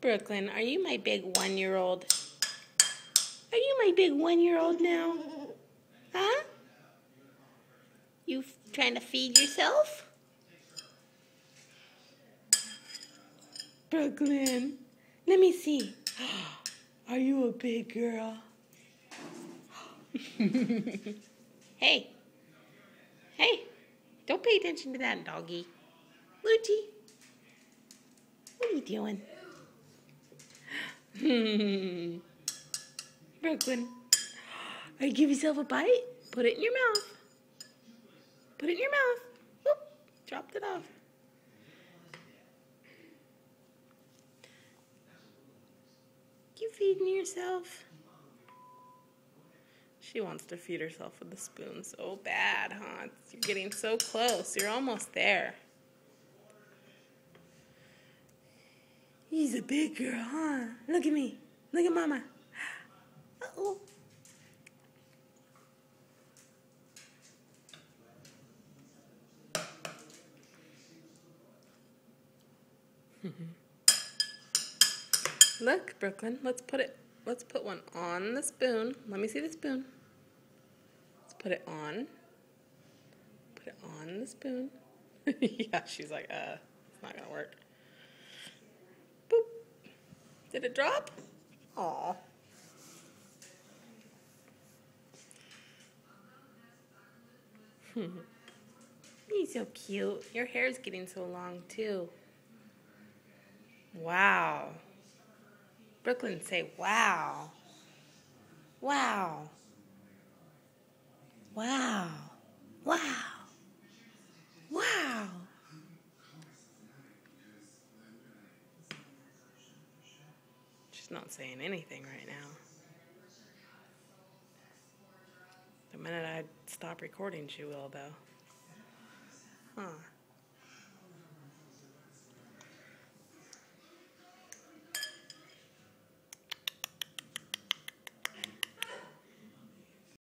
Brooklyn, are you my big 1-year-old? Are you my big 1-year-old now? Huh? You trying to feed yourself? Brooklyn, let me see. Are you a big girl? Hey. Hey. Don't pay attention to that doggy. Lucci. What are you doing? Brooklyn. Are you give yourself a bite? Put it in your mouth. Put it in your mouth. Whoop. Dropped it off. You feeding yourself? She wants to feed herself with the spoon so bad, huh? You're getting so close. You're almost there. He's a big girl, huh? Look at me. Look at Mama. Uh-oh. Look, Brooklyn, let's put one on the spoon. Let me see the spoon. Let's put it on. Put it on the spoon. Yeah, she's like, it's not gonna work. Boop. Did it drop? Aw. He's so cute. Your hair's getting so long, too. Wow. Brooklyn, say wow. Wow. Wow. Wow. Wow. She's not saying anything right now. The minute I stop recording, she will, though. Huh.